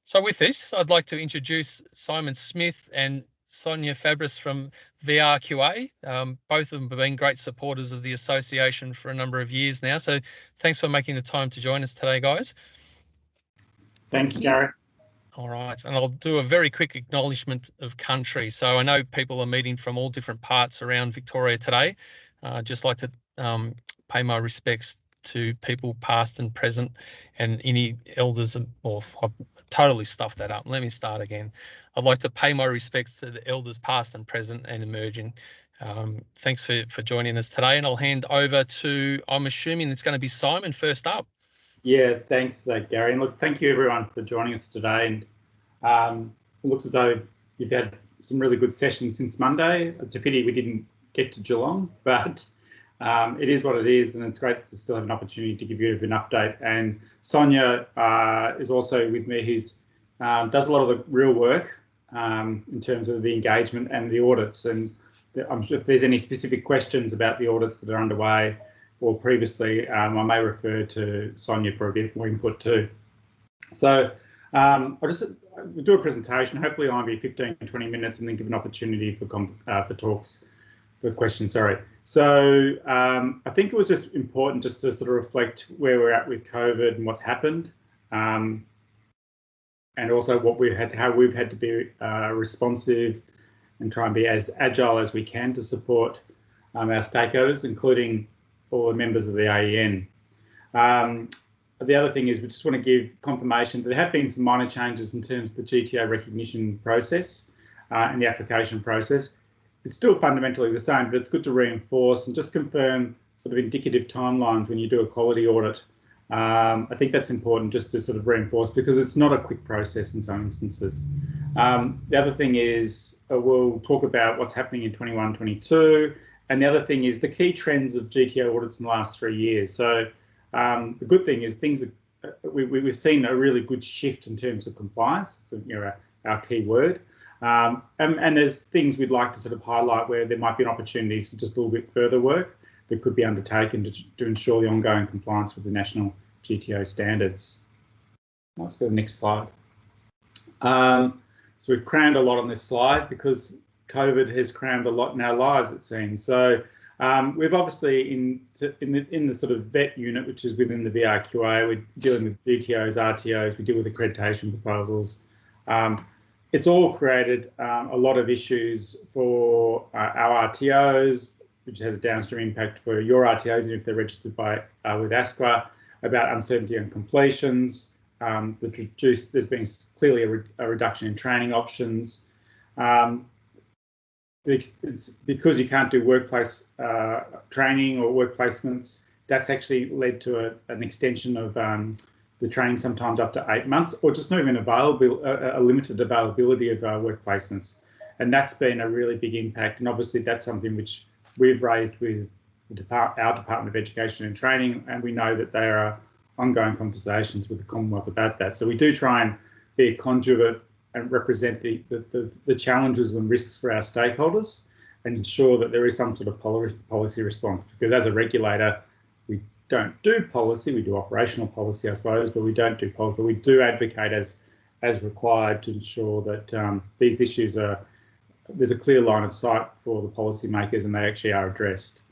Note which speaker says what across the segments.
Speaker 1: So with this, I'd like to introduce Simon Smith and Sonia Fabris from VRQA. Both of them have been great supporters of the association for a number of years now. So thanks for making the time to join us today, guys.
Speaker 2: Thanks, Gary.
Speaker 1: All right, and I'll do a very quick acknowledgement of country. So I know people are meeting from all different parts around Victoria today. I'd just like to pay my respects to people past and present, and any elders, or I've totally stuffed that up. Let me start again. I'd like to pay my respects to the elders past and present and emerging. Thanks for joining us today, and I'll hand over to, I'm assuming it's going to be Simon first up.
Speaker 2: Yeah, thanks for that, Gary. And look, thank you everyone for joining us today. And it looks as though you've had some really good sessions since Monday. It's a pity we didn't get to Geelong, but it is what it is, and it's great to still have an opportunity to give you an update. And Sonia is also with me, who's does a lot of the real work in terms of the engagement and the audits. And I'm sure if there's any specific questions about the audits that are underway or previously, I may refer to Sonia for a bit more input too. So I'll just do a presentation. Hopefully I'll be 15 to 20 minutes and then give an opportunity for questions, sorry. So I think it was just important just to sort of reflect where we're at with COVID and what's happened, and also what how we've had to be responsive and try and be as agile as we can to support our stakeholders, including all the members of the AEN. The other thing is we just want to give confirmation that there have been some minor changes in terms of the GTO recognition process and the application process. It's still fundamentally the same, but it's good to reinforce and just confirm sort of indicative timelines when you do a quality audit. I think that's important just to sort of reinforce, because it's not a quick process in some instances. The other thing is we'll talk about what's happening in 21-22. And the other thing is the key trends of GTO audits in the last 3 years. So the good thing is we've seen a really good shift in terms of compliance. So, our key word. And there's things we'd like to sort of highlight where there might be an opportunity for just a little bit further work that could be undertaken to ensure the ongoing compliance with the national GTO standards. Let's go to the next slide. So we've crammed a lot on this slide because COVID has crammed a lot in our lives, it seems. So we've obviously in the sort of vet unit, which is within the VRQA, we're dealing with GTOs, RTOs, we deal with accreditation proposals. It's all created a lot of issues for our RTOs, which has a downstream impact for your RTOs, if they're registered with ASQA, about uncertainty on completions. There's been clearly a reduction in training options. It's because you can't do workplace training or work placements. That's actually led to an extension of the training, sometimes up to 8 months, or just not even a limited availability of work placements. And that's been a really big impact. And obviously that's something which we've raised with our Department of Education and Training, and we know that there are ongoing conversations with the Commonwealth about that. So we do try and be a conduit and represent the challenges and risks for our stakeholders and ensure that there is some sort of policy response. Because as a regulator, we don't do policy, we do operational policy, I suppose, but we don't do policy, but we do advocate as required to ensure that these issues there's a clear line of sight for the policymakers and they actually are addressed.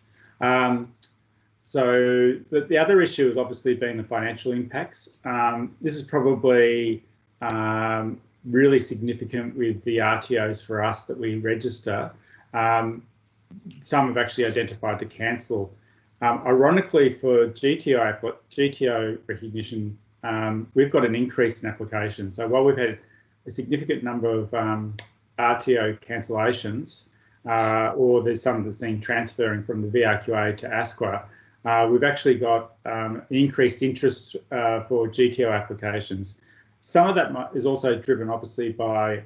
Speaker 2: So the other issue has obviously been the financial impacts. This is probably really significant with the RTOs for us that we register. Some have actually identified to cancel. Ironically, for GTO recognition, we've got an increase in applications. So while we've had a significant number of RTO cancellations, or there's some that's seen transferring from the VRQA to ASQA, we've actually got an increased interest for GTO applications. Some of that is also driven, obviously, by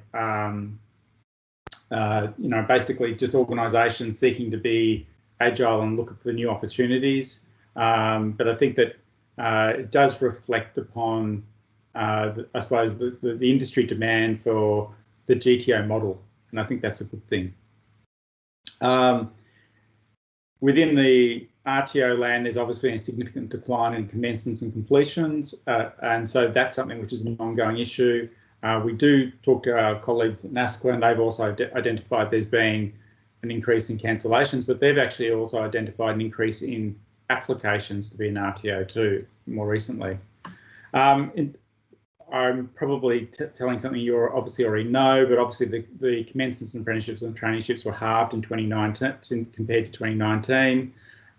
Speaker 2: basically just organisations seeking to be agile and look for new opportunities. But I think that it does reflect upon, I suppose, the industry demand for the GTO model, and I think that's a good thing. Within the RTO land, there's obviously been a significant decline in commencements and completions, and so that's something which is an ongoing issue. We do talk to our colleagues at NASQA, and they've also identified there's been an increase in cancellations, but they've actually also identified an increase in applications to be an RTO too, more recently. I'm probably telling something you obviously already know, but obviously the commencements and apprenticeships and traineeships were halved in 2019 compared to 2019,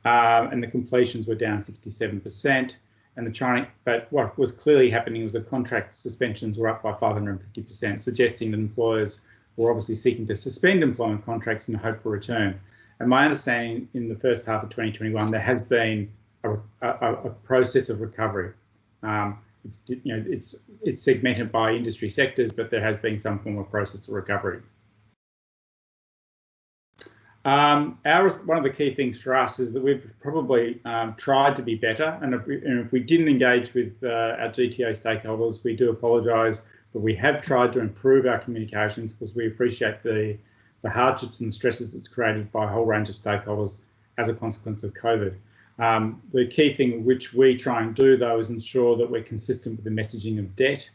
Speaker 2: and the completions were down 67%. And but what was clearly happening was the contract suspensions were up by 550%, suggesting that employers were obviously seeking to suspend employment contracts in hope for return. And my understanding in the first half of 2021, there has been a process of recovery. It's segmented by industry sectors, but there has been some form of process of recovery. One of the key things for us is that we've probably tried to be better, and if we didn't engage with our GTO stakeholders, we do apologise, but we have tried to improve our communications because we appreciate the hardships and stresses that's created by a whole range of stakeholders as a consequence of COVID. The key thing which we try and do, though, is ensure that we're consistent with the messaging of debt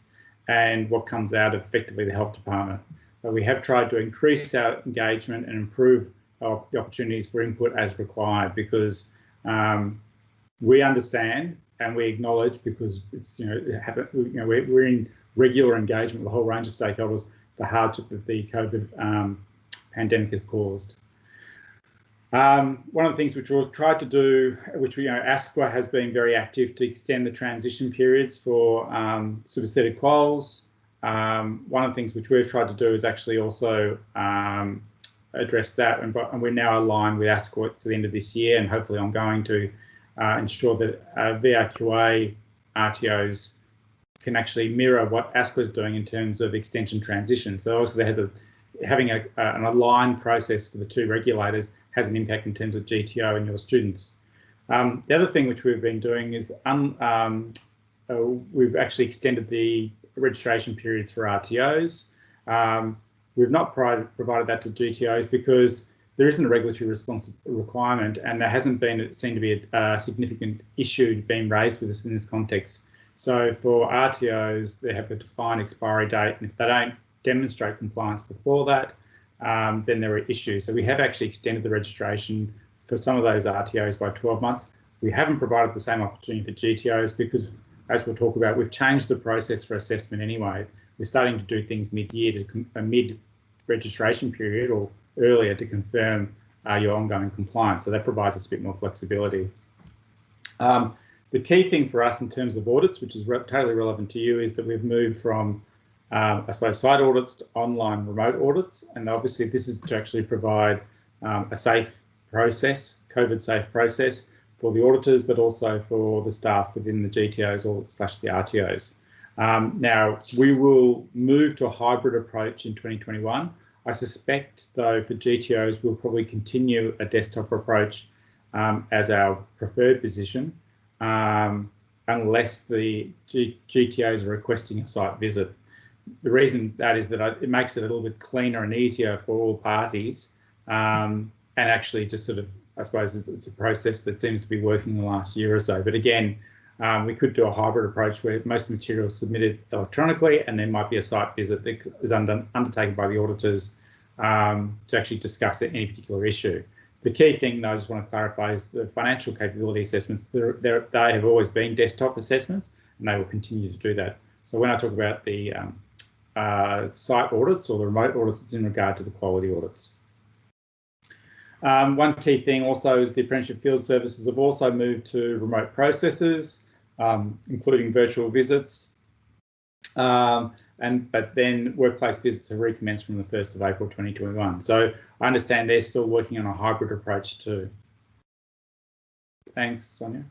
Speaker 2: and what comes out of effectively the health department. But we have tried to increase our engagement and improve the opportunities for input as required, because we understand and we acknowledge, because it's we're in regular engagement with a whole range of stakeholders, the hardship that the COVID pandemic has caused. One of the things which we've tried to do, which ASQA has been very active to extend the transition periods for superseded quals. One of the things which we've tried to do is actually also address that, and we're now aligned with ASQA to the end of this year, and hopefully ongoing to ensure that VRQA RTOs can actually mirror what ASQA is doing in terms of extension transition. So also having an aligned process for the two regulators has an impact in terms of GTO and your students. The other thing which we've been doing is we've actually extended the registration periods for RTOs. We've not provided that to GTOs because there isn't a regulatory requirement, and there hasn't been seen to be a significant issue being raised with us in this context. So for RTOs, they have a defined expiry date, and if they don't demonstrate compliance before that, then there are issues. So we have actually extended the registration for some of those RTOs by 12 months. We haven't provided the same opportunity for GTOs because, as we'll talk about, we've changed the process for assessment anyway. We're starting to do things mid-year, to mid-registration period or earlier, to confirm your ongoing compliance. So that provides us a bit more flexibility. The key thing for us in terms of audits, which is totally relevant to you, is that we've moved from, I suppose, site audits to online remote audits. And obviously this is to actually provide a safe process, COVID-safe process for the auditors, but also for the staff within the GTOs or / the RTOs. Now, we will move to a hybrid approach in 2021. I suspect, though, for GTOs, we'll probably continue a desktop approach as our preferred position, unless the GTOs are requesting a site visit. The reason that is that it makes it a little bit cleaner and easier for all parties, and actually just sort of, I suppose, it's a process that seems to be working the last year or so. But again, we could do a hybrid approach where most of the material is submitted electronically, and there might be a site visit that is undertaken by the auditors to actually discuss any particular issue. The key thing, though, I just want to clarify, is the financial capability assessments. They have always been desktop assessments, and they will continue to do that. So when I talk about the site audits or the remote audits, it's in regard to the quality audits. One key thing also is the apprenticeship field services have also moved to remote processes, including virtual visits. But then workplace visits have recommenced from the 1st of April 2021. So I understand they're still working on a hybrid approach too. Thanks, Sonia.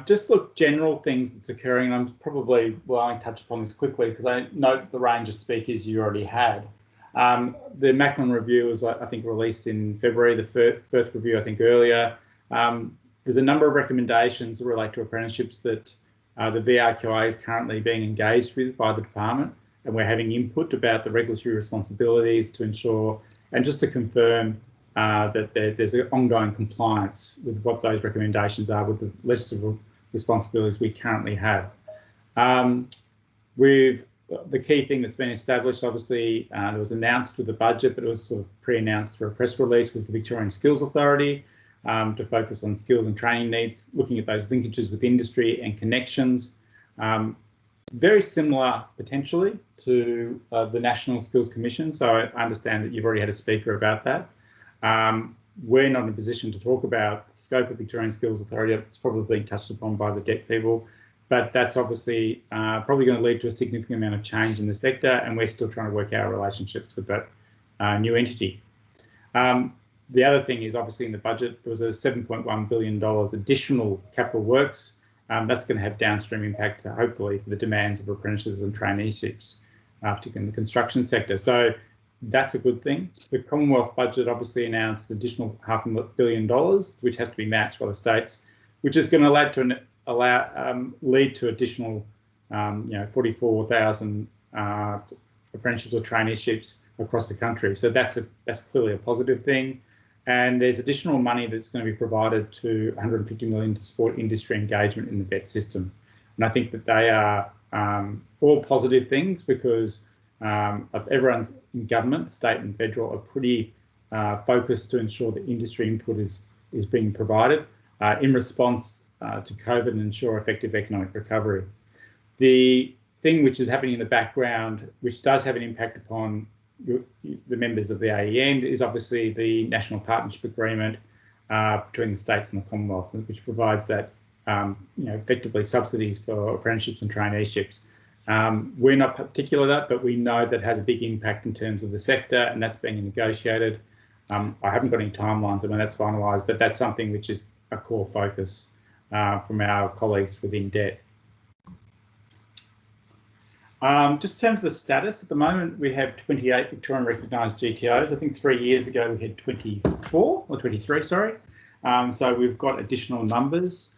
Speaker 2: Just look, general things that's occurring, and I'm probably will only touch upon this quickly because I note the range of speakers you already had. The Macklin review was, I think, released in February, the first review, I think, earlier. There's a number of recommendations that relate to apprenticeships that the VRQA is currently being engaged with by the department, and we're having input about the regulatory responsibilities to ensure, and just to confirm that there's an ongoing compliance with what those recommendations are with the legislative responsibilities we currently have. The key thing that's been established, obviously, it was announced with the budget, but it was sort of pre-announced for a press release, was the Victorian Skills Authority, to focus on skills and training needs, looking at those linkages with industry and connections. Very similar, potentially, to the National Skills Commission. So I understand that you've already had a speaker about that. We're not in a position to talk about the scope of Victorian Skills Authority. It's probably been touched upon by the DEC people, but that's obviously probably going to lead to a significant amount of change in the sector, and we're still trying to work out our relationships with that new entity. The other thing is, obviously, in the budget, there was a $7.1 billion additional capital works. That's going to have downstream impact, hopefully, for the demands of apprentices and traineeships, particularly in the construction sector. So that's a good thing. The Commonwealth budget obviously announced additional $500 million, which has to be matched by the states, which is going to lead to additional, 44,000 apprenticeships or traineeships across the country. So that's clearly a positive thing. And there's additional money that's going to be provided to $150 million to support industry engagement in the VET system. And I think that they are all positive things, because everyone in government, state and federal, are pretty focused to ensure that industry input is being provided in response to COVID and ensure effective economic recovery. The thing which is happening in the background, which does have an impact upon the members of the AEN, is obviously the National Partnership Agreement between the states and the Commonwealth, which provides that effectively subsidies for apprenticeships and traineeships. We're not particular to that, but we know that has a big impact in terms of the sector, and that's being negotiated. I haven't got any timelines when that's finalised, but that's something which is a core focus from our colleagues within DET. Just in terms of the status, at the moment we have 28 Victorian recognised GTOs. I think 3 years ago we had 24 or 23, sorry. So we've got additional numbers.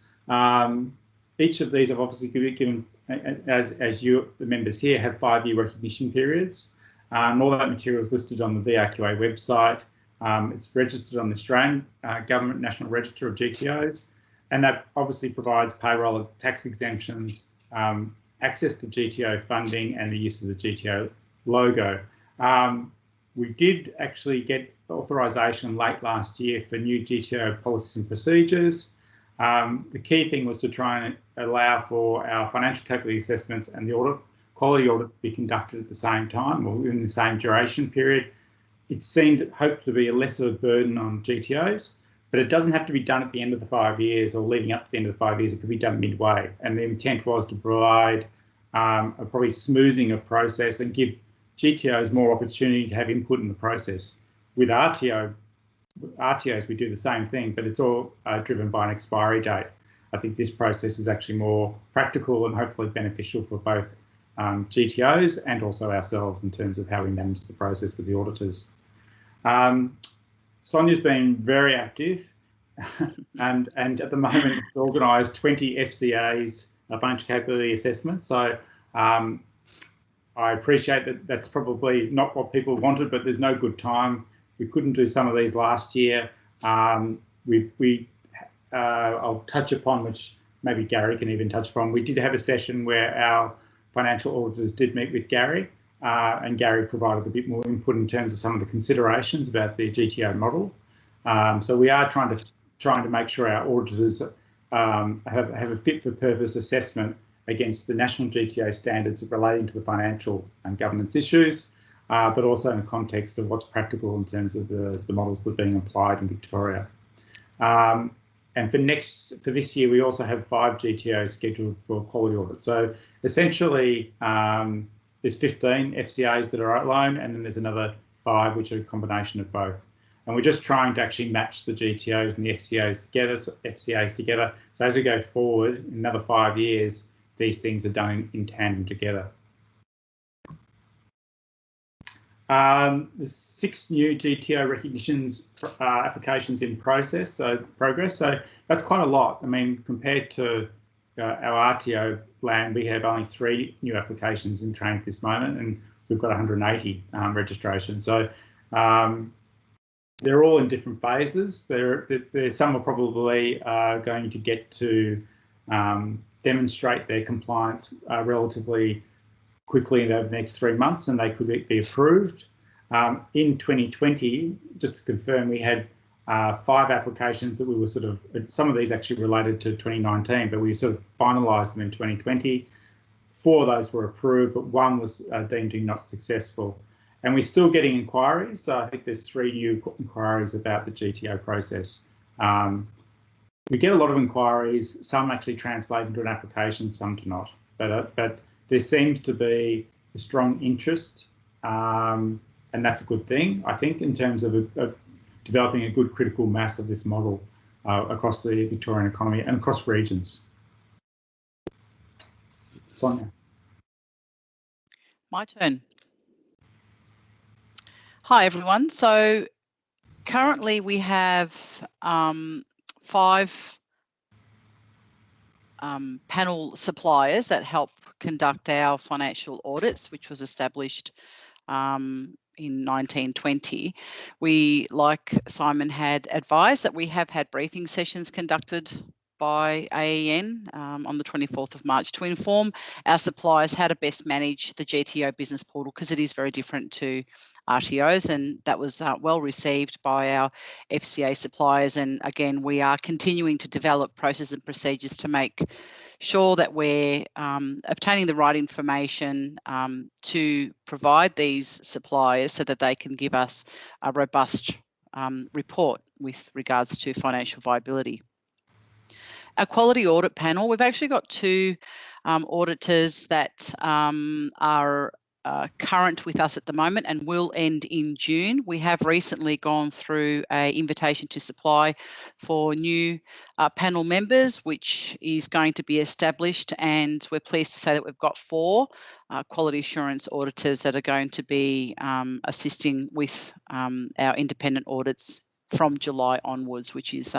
Speaker 2: Each of these have obviously given, as you, the members here, have 5-year recognition periods. All that material is listed on the VRQA website. It's registered on the Australian Government National Register of GTOs, and that obviously provides payroll and tax exemptions, access to GTO funding, and the use of the GTO logo. We did actually get authorisation late last year for new GTO policies and procedures. The key thing was to try and allow for our financial capability assessments and the quality audit to be conducted at the same time, or in the same duration period. It seemed hoped to be a lesser burden on GTOs, but it doesn't have to be done at the end of the 5 years or leading up to the end of the 5 years. It could be done midway. And the intent was to provide a probably smoothing of process and give GTOs more opportunity to have input in the process. With RTOs, we do the same thing, but it's all driven by an expiry date. I think this process is actually more practical and hopefully beneficial for both GTOs and also ourselves in terms of how we manage the process with the auditors. Sonia's been very active and at the moment it's organised 20 FCAs, financial capability assessments. So I appreciate that that's probably not what people wanted, but there's no good time. We couldn't do some of these last year. I'll touch upon, which maybe Gary can even touch upon. We did have a session where our financial auditors did meet with Gary, and Gary provided a bit more input in terms of some of the considerations about the GTO model. So we are trying to make sure our auditors have a fit for purpose assessment against the national GTO standards relating to the financial and governance issues, but also in the context of what's practical in terms of the models that are being applied in Victoria. And for this year, we also have 5 GTOs scheduled for quality audit. So essentially, there's 15 FCAs that are outlined, and then there's another 5 which are a combination of both. And we're just trying to actually match the GTOs and the FCAs together. So as we go forward, in another 5 years, these things are done in tandem together. There's 6 new GTO recognitions applications in progress. So that's quite a lot. I mean, compared to our RTO land, we have only 3 new applications in train at this moment, and we've got 180 registrations. So they're all in different phases. Some are probably going to get to demonstrate their compliance relatively quickly over the next 3 months, and they could be approved. In 2020, just to confirm, we had 5 applications that we were sort of, some of these actually related to 2019, but we sort of finalised them in 2020. 4 of those were approved, but 1 was deemed not successful. And we're still getting inquiries. So I think there's 3 new inquiries about the GTO process. We get a lot of inquiries. Some actually translate into an application, some do not. But there seems to be a strong interest, and that's a good thing, I think, in terms of developing a good critical mass of this model across the Victorian economy and across regions. Sonia.
Speaker 3: My turn. Hi, everyone. So currently we have 5 panel suppliers that help conduct our financial audits, which was established in 1920. We, like Simon had advised, that we have had briefing sessions conducted by AEN on the 24th of March to inform our suppliers how to best manage the GTO business portal, because it is very different to RTOs, and that was well received by our FCA suppliers. And again, we are continuing to develop processes and procedures to make sure that we're obtaining the right information to provide these suppliers so that they can give us a robust report with regards to financial viability. Our quality audit panel, we've actually got 2 auditors that are current with us at the moment and will end in June. We have recently gone through an invitation to supply for new panel members, which is going to be established, and we're pleased to say that we've got 4 quality assurance auditors that are going to be assisting with our independent audits from July onwards, which is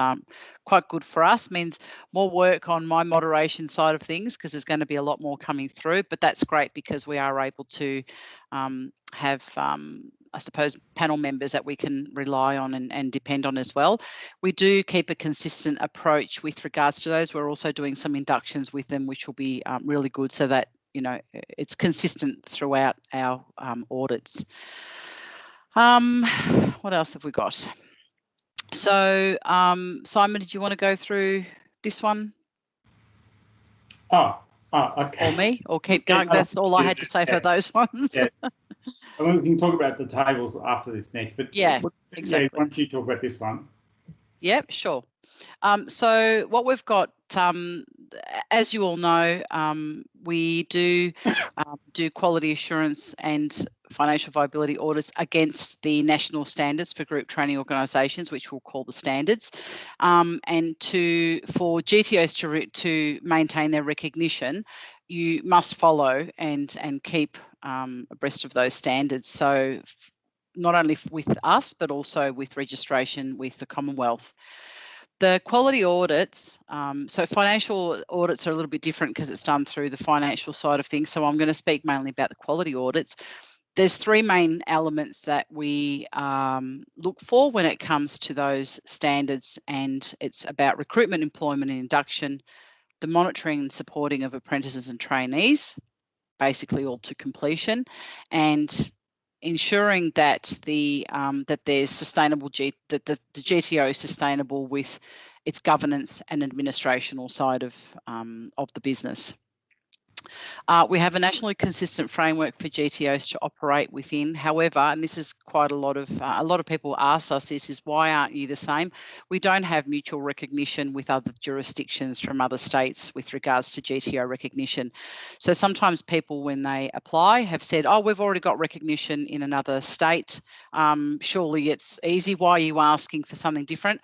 Speaker 3: quite good for us. Means more work on my moderation side of things, because there's going to be a lot more coming through, but that's great because we are able to have I suppose panel members that we can rely on and depend on as well. We do keep a consistent approach with regards to those. We're also doing some inductions with them, which will be really good, so that, you know, it's consistent throughout our audits. What else have we got? So, Simon, did you want to go through this one?
Speaker 2: Oh, okay.
Speaker 3: Or me? Or keep going? That's all I had to say for those ones.
Speaker 2: Yeah. I mean, we can talk about the tables after this next, but
Speaker 3: yeah, exactly.
Speaker 2: Yeah, why don't you talk about this one?
Speaker 3: Yeah, sure. So what we've got, as you all know, we do quality assurance and financial viability audits against the national standards for group training organisations, which we'll call the standards, and for GTOs to maintain their recognition, you must follow and keep abreast of those standards. So not only with us, but also with registration with the Commonwealth. The quality audits, so financial audits are a little bit different because it's done through the financial side of things. So I'm going to speak mainly about the quality audits. There's 3 main elements that we look for when it comes to those standards, and it's about recruitment, employment and induction, the monitoring and supporting of apprentices and trainees, basically all to completion, and ensuring that that there's sustainable that the GTO is sustainable with its governance and administrational side of the business. We have a nationally consistent framework for GTOs to operate within. However, and this is quite a lot of people ask us this, is why aren't you the same? We don't have mutual recognition with other jurisdictions from other states with regards to GTO recognition. So sometimes people, when they apply, have said, oh, we've already got recognition in another state. Surely it's easy. Why are you asking for something different?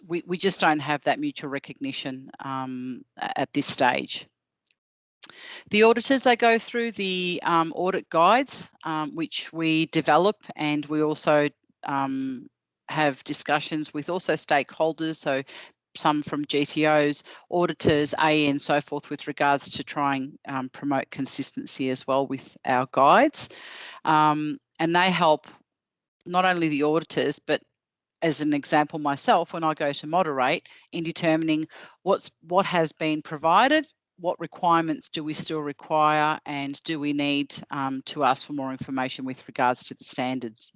Speaker 3: We just don't have that mutual recognition at this stage. The auditors, they go through the audit guides, which we develop, and we also have discussions with also stakeholders, so some from GTOs, auditors, AEN, so forth, with regards to trying promote consistency as well with our guides. And they help not only the auditors, but as an example myself, when I go to moderate, in determining what has been provided, what requirements do we still require, and do we need to ask for more information with regards to the standards?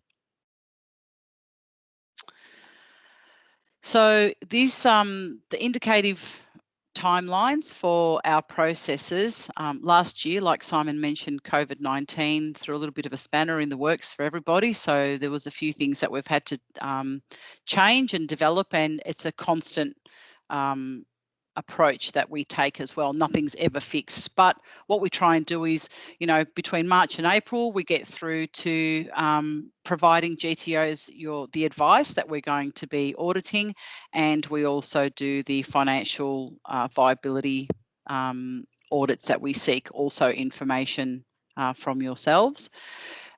Speaker 3: So these the indicative timelines for our processes. Last year, like Simon mentioned, COVID-19 threw a little bit of a spanner in the works for everybody. So there was a few things that we've had to change and develop, and it's a constant approach that we take as well. Nothing's ever fixed, but what we try and do is, you know, between March and April, we get through to providing GTOs the advice that we're going to be auditing, and we also do the financial viability audits that we seek, also information from yourselves.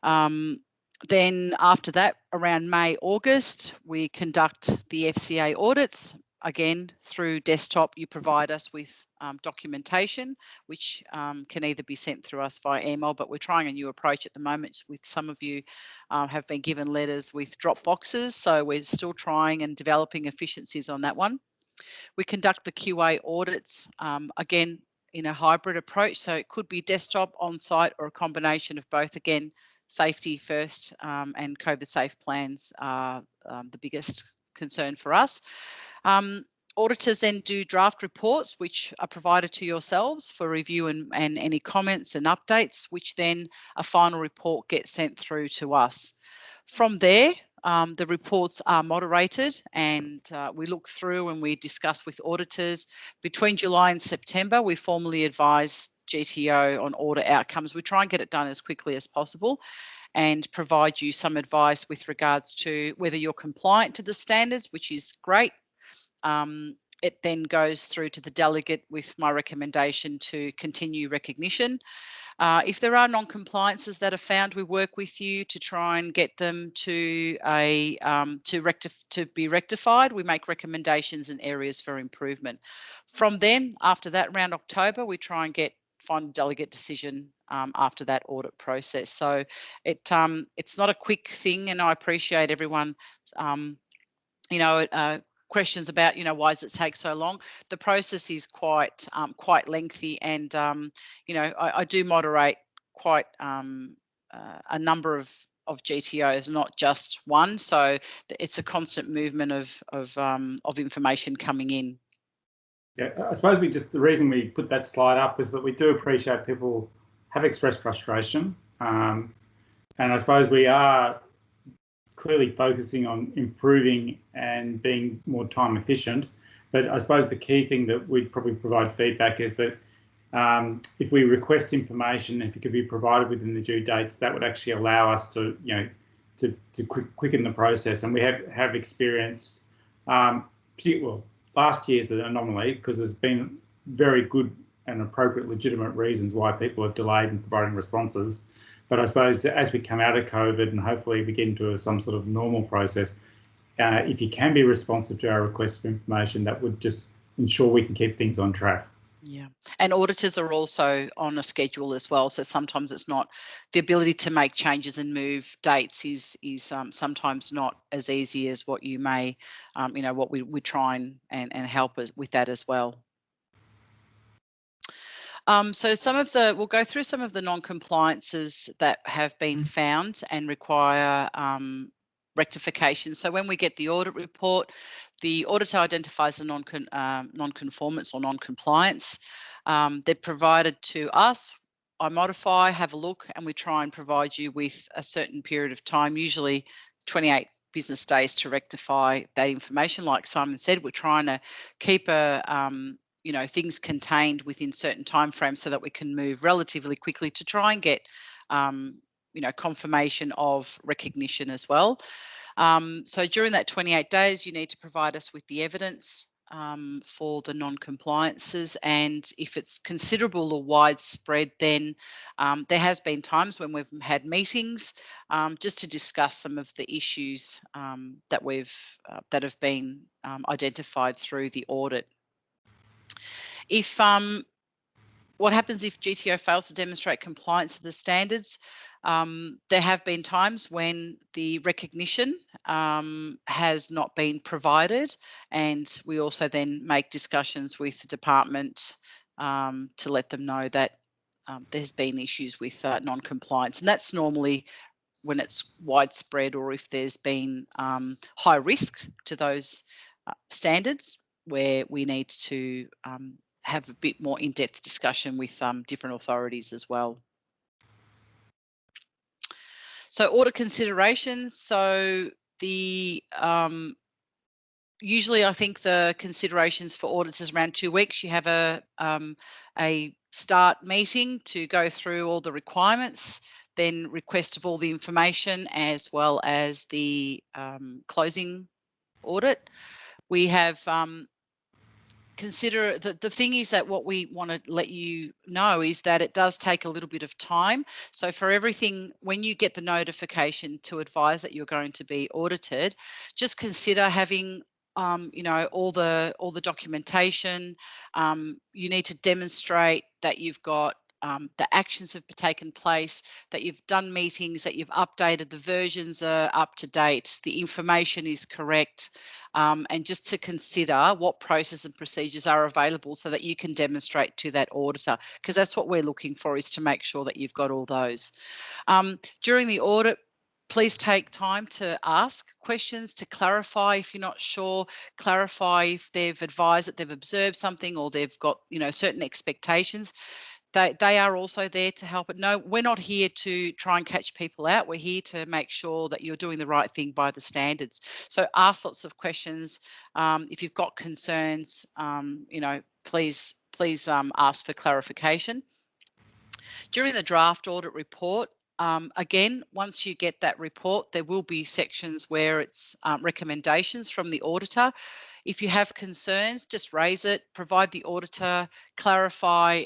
Speaker 3: Then after that, around May, August, we conduct the FCA audits. Again, through desktop, you provide us with documentation, which can either be sent through us via email, but we're trying a new approach at the moment. With some of you have been given letters with drop boxes, so we're still trying and developing efficiencies on that one. We conduct the QA audits, again, in a hybrid approach, so it could be desktop, on-site, or a combination of both. Again, safety first, and COVID safe plans are the biggest concern for us. Auditors then do draft reports, which are provided to yourselves for review and any comments and updates, which then a final report gets sent through to us. From there, the reports are moderated, and we look through and we discuss with auditors. Between July and September, we formally advise GTO on audit outcomes. We try and get it done as quickly as possible and provide you some advice with regards to whether you're compliant to the standards, which is great. It then goes through to the delegate with my recommendation to continue recognition. If there are non-compliances that are found, we work with you to try and get them to be rectified. We make recommendations and areas for improvement. From then, after that, around October, we try and get final delegate decision after that audit process. So it's not a quick thing, and I appreciate everyone, questions about, why does it take so long? The process is quite lengthy, and I do moderate quite a number of GTOs, not just one. So it's a constant movement of information coming in.
Speaker 2: Yeah, I suppose the reason we put that slide up is that we do appreciate people have expressed frustration, and I suppose we are clearly focusing on improving and being more time efficient. But I suppose the key thing that we'd probably provide feedback is that if we request information, if it could be provided within the due dates, that would actually allow us to, quicken the process. And we have experience, well, last year's an anomaly because there's been very good and appropriate legitimate reasons why people have delayed in providing responses. But I suppose that as we come out of COVID and hopefully we get into some sort of normal process, if you can be responsive to our requests for information, that would just ensure we can keep things on track.
Speaker 3: Yeah, and auditors are also on a schedule as well. So sometimes it's not, the ability to make changes and move dates is sometimes not as easy as what you may, what we try and help with that as well. So we'll go through some of the non-compliances that have been found and require rectification. So when we get the audit report, the auditor identifies the non-conformance or non-compliance. They're provided to us. I modify, have a look, and we try and provide you with a certain period of time, usually 28 business days, to rectify that information. Like Simon said, we're trying to keep things contained within certain timeframes so that we can move relatively quickly to try and get confirmation of recognition as well. So during that 28 days, you need to provide us with the evidence for the non-compliances, and if it's considerable or widespread, then there has been times when we've had meetings just to discuss some of the issues that have been identified through the audit. If what happens if GTO fails to demonstrate compliance to the standards? There have been times when the recognition has not been provided, and we also then make discussions with the department to let them know that there's been issues with non-compliance, and that's normally when it's widespread or if there's been high risks to those standards, where we need to have a bit more in-depth discussion with different authorities as well. So audit considerations. So the usually I think the considerations for audits is around 2 weeks. You have a start meeting to go through all the requirements, then request of all the information, as well as the closing audit. We have consider the thing is that what we want to let you know is that it does take a little bit of time. So for everything, when you get the notification to advise that you're going to be audited, just consider having you know, all the documentation. You need to demonstrate that you've got the actions have taken place, that you've done meetings, that you've updated, the versions are up to date, the information is correct, and just to consider what processes and procedures are available so that you can demonstrate to that auditor, because that's what we're looking for, is to make sure that you've got all those. During the audit, please take time to ask questions, to clarify if you're not sure, clarify if they've advised that they've observed something or they've got, you know, certain expectations. They are also there to help. But no, we're not here to try and catch people out. We're here to make sure that you're doing the right thing by the standards. So ask lots of questions. If you've got concerns, you know, please ask for clarification. During the draft audit report, again, once you get that report, there will be sections where it's recommendations from the auditor. If you have concerns, just raise it, provide the auditor, clarify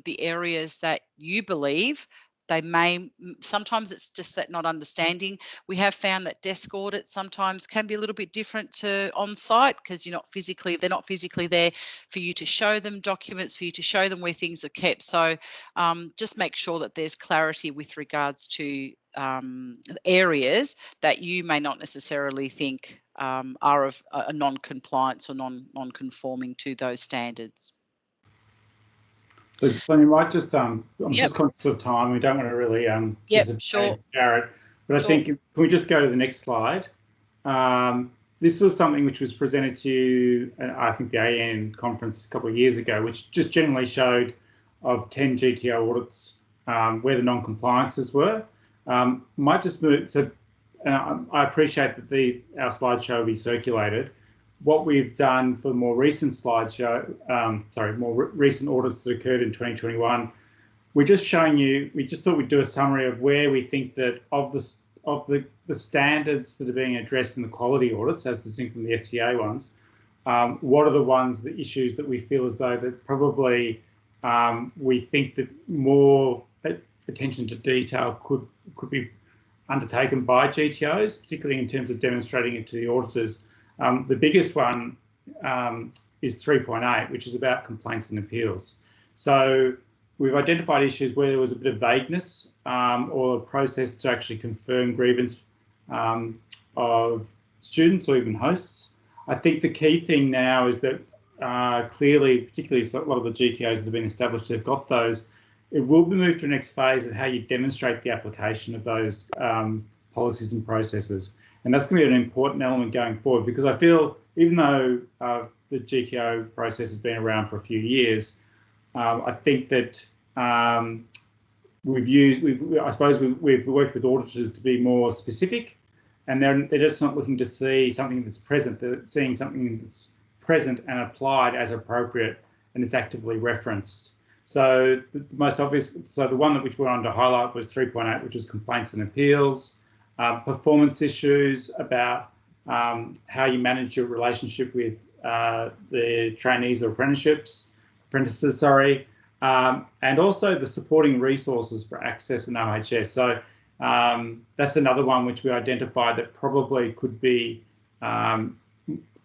Speaker 3: the areas that you believe they may, sometimes it's just that not understanding. We have found that desk audits sometimes can be a little bit different to on-site, because they're not physically there for you to show them documents, for you to show them where things are kept. So just make sure that there's clarity with regards to areas that you may not necessarily think are of a non-compliance or non-conforming to those standards.
Speaker 2: So Glenn, you might just, I'm just conscious of time. We don't want to really
Speaker 3: Sure.
Speaker 2: Jared, but I think, can we just go to the next slide? This was something which was presented to you, I think the AEN conference a couple of years ago, which just generally showed of 10 GTO audits where the non-compliances were. Might just move, so I appreciate that our slideshow will be circulated. What we've done for the more recent recent audits that occurred in 2021, we're just showing you, we just thought we'd do a summary of where we think that of the standards that are being addressed in the quality audits, as distinct from the FTA ones, what are the issues that we feel as though that probably we think that more attention to detail could be undertaken by GTOs, particularly in terms of demonstrating it to the auditors. The biggest one is 3.8, which is about complaints and appeals. So we've identified issues where there was a bit of vagueness or a process to actually confirm grievance of students or even hosts. I think the key thing now is that clearly, particularly a lot of the GTOs that have been established have got those. It will be moved to the next phase of how you demonstrate the application of those policies and processes. And that's going to be an important element going forward, because I feel even though the GTO process has been around for a few years, I think that we've worked with auditors to be more specific, and they're just not looking to see something that's present. They're seeing something that's present and applied as appropriate, and it's actively referenced. So the most obvious, so the one that which we wanted to highlight was 3.8, which is complaints and appeals, performance issues about how you manage your relationship with the trainees or apprentices, and also the supporting resources for access and OHS. So that's another one which we identified that probably could be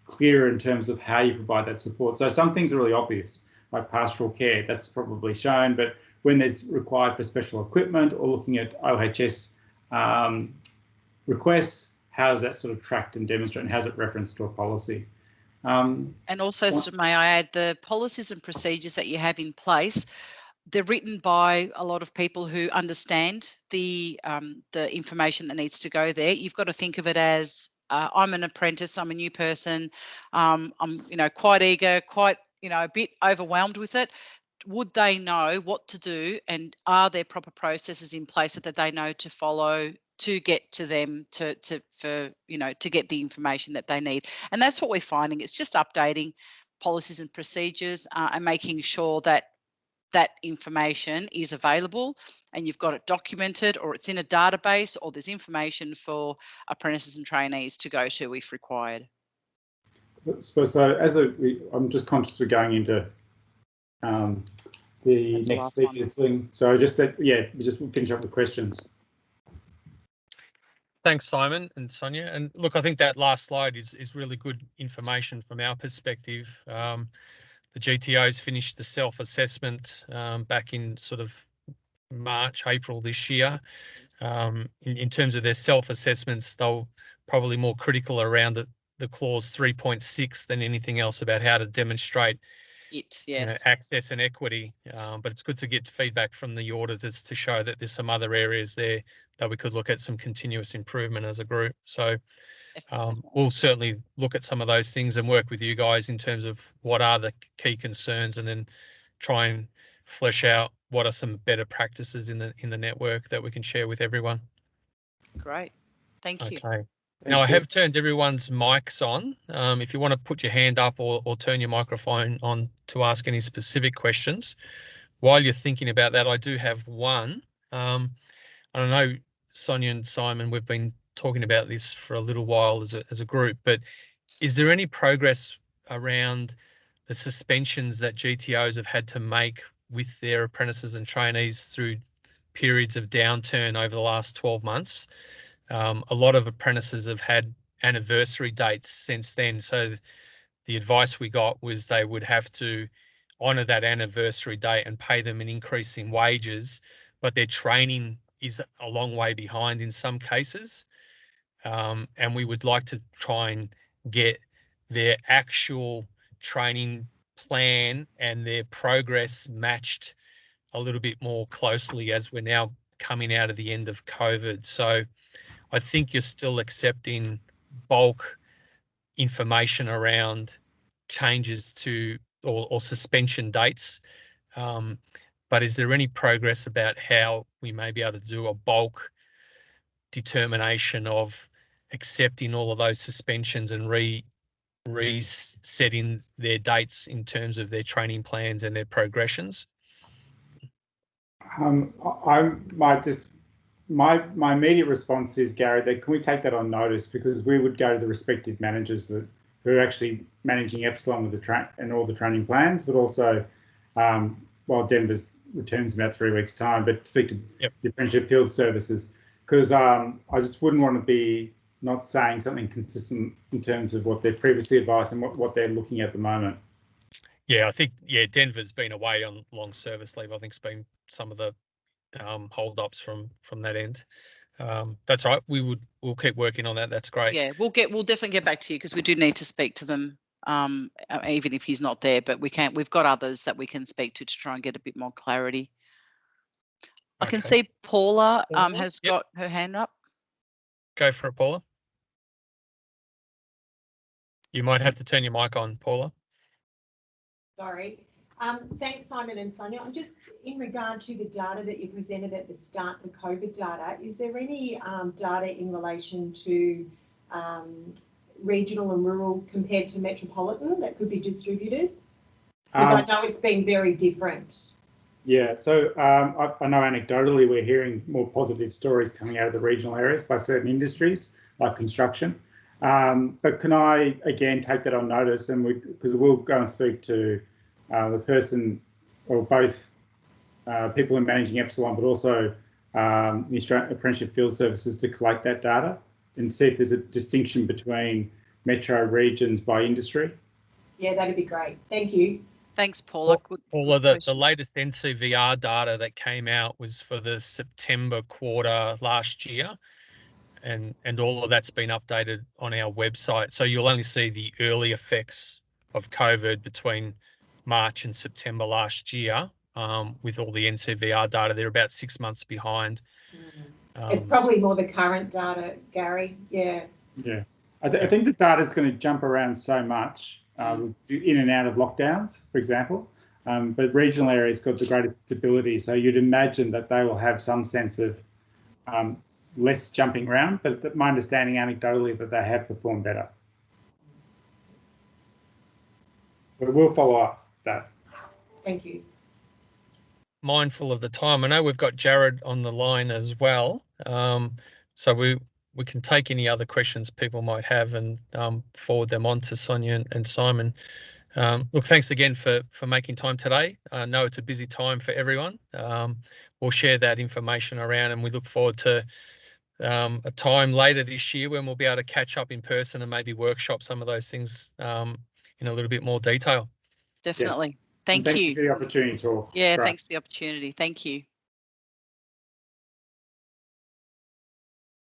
Speaker 2: clearer in terms of how you provide that support. So some things are really obvious, like pastoral care, that's probably shown, but when there's required for special equipment or looking at OHS requests, how is that sort of tracked and demonstrated, and how is it referenced to a policy?
Speaker 3: And also, may I add, the policies and procedures that you have in place, they're written by a lot of people who understand the information that needs to go there. You've got to think of it as, I'm an apprentice, I'm a new person, I'm quite eager, quite a bit overwhelmed with it. Would they know what to do, and are there proper processes in place that they know to follow to get to them to get the information that they need? And that's what we're finding. It's just updating policies and procedures and making sure that that information is available and you've got it documented, or it's in a database, or there's information for apprentices and trainees to go to if required.
Speaker 2: So I'm just conscious of going into the next speaker's thing. So just we just finish up with questions.
Speaker 1: Thanks, Simon and Sonia. And look, I think that last slide is really good information from our perspective. The GTOs finished the self-assessment back in sort of March, April this year. In terms of their self-assessments, they're probably more critical around the clause 3.6 than anything else about how to demonstrate access and equity. But it's good to get feedback from the auditors to show that there's some other areas there that we could look at some continuous improvement as a group. So we'll certainly look at some of those things and work with you guys in terms of what are the key concerns, and then try and flesh out what are some better practices in the network that we can share with everyone.
Speaker 3: Great, thank you.
Speaker 1: Okay. Now I have turned everyone's mics on. If you want to put your hand up or turn your microphone on to ask any specific questions. While you're thinking about that, I do have one. I don't know, Sonia and Simon, we've been talking about this for a little while as a group, but is there any progress around the suspensions that GTOs have had to make with their apprentices and trainees through periods of downturn over the last 12 months? A lot of apprentices have had anniversary dates since then. So the advice we got was they would have to honour that anniversary date and pay them an increase in wages, but their training is a long way behind in some cases. And we would like to try and get their actual training plan and their progress matched a little bit more closely as we're now coming out of the end of COVID. So I think you're still accepting bulk information around changes to or suspension dates. But is there any progress about how we may be able to do a bulk determination of accepting all of those suspensions and resetting their dates in terms of their training plans and their progressions?
Speaker 2: I might just, my immediate response is, Gary, that can we take that on notice, because we would go to the respective managers who are actually managing Epsilon with and all the training plans, but also Denver's returns in about 3 weeks' time, but speak to the Apprenticeship Field Services, because I just wouldn't want to be not saying something consistent in terms of what they've previously advised and what they're looking at the moment.
Speaker 1: Yeah, I think, Denver's been away on long service leave. I think it's been some of the hold-ups from that end. That's right. We'll keep working on that. That's great.
Speaker 3: Yeah, we'll definitely get back to you, because we do need to speak to them, even if he's not there. But we've got others that we can speak to try and get a bit more clarity. I can see Paula has got her hand up.
Speaker 1: Go for it, Paula. You might have to turn your mic on, Paula.
Speaker 4: Sorry. Thanks, Simon and Sonia. I'm just in regard to the data that you presented at the start, the COVID data. Is there any data in relation to regional and rural compared to metropolitan that could be distributed? Because I know it's been very different.
Speaker 2: Yeah, so I know anecdotally we're hearing more positive stories coming out of the regional areas by certain industries like construction. But can I again take that on notice, and because we'll go and speak to the person, or both people in managing Epsilon, but also the Australian Apprenticeship Field Services, to collect that data and see if there's a distinction between metro regions by industry.
Speaker 4: Yeah, that'd be great. Thank you.
Speaker 3: Thanks, Paula.
Speaker 1: Paula, the latest NCVR data that came out was for the September quarter last year, and all of that's been updated on our website. So you'll only see the early effects of COVID between March and September last year. With all the NCVR data, they're about 6 months behind.
Speaker 4: It's probably more the current data, Gary. Yeah.
Speaker 2: Yeah. I think the data is going to jump around so much in and out of lockdowns, for example. But regional areas got the greatest stability. So you'd imagine that they will have some sense of less jumping around. But my understanding anecdotally that they have performed better. But we'll follow up that.
Speaker 4: Thank you.
Speaker 1: Mindful of the time, I know we've got Jared on the line as well, so we can take any other questions people might have and forward them on to Sonia and Simon. Look, thanks again for making time today. I know it's a busy time for everyone. We'll share that information around, and we look forward to a time later this year when we'll be able to catch up in person and maybe workshop some of those things in a little bit more detail.
Speaker 3: Definitely.
Speaker 2: Yeah.
Speaker 3: Thank you.
Speaker 2: Thank you for the opportunity to talk.
Speaker 3: Yeah, thanks for the opportunity. Thank you.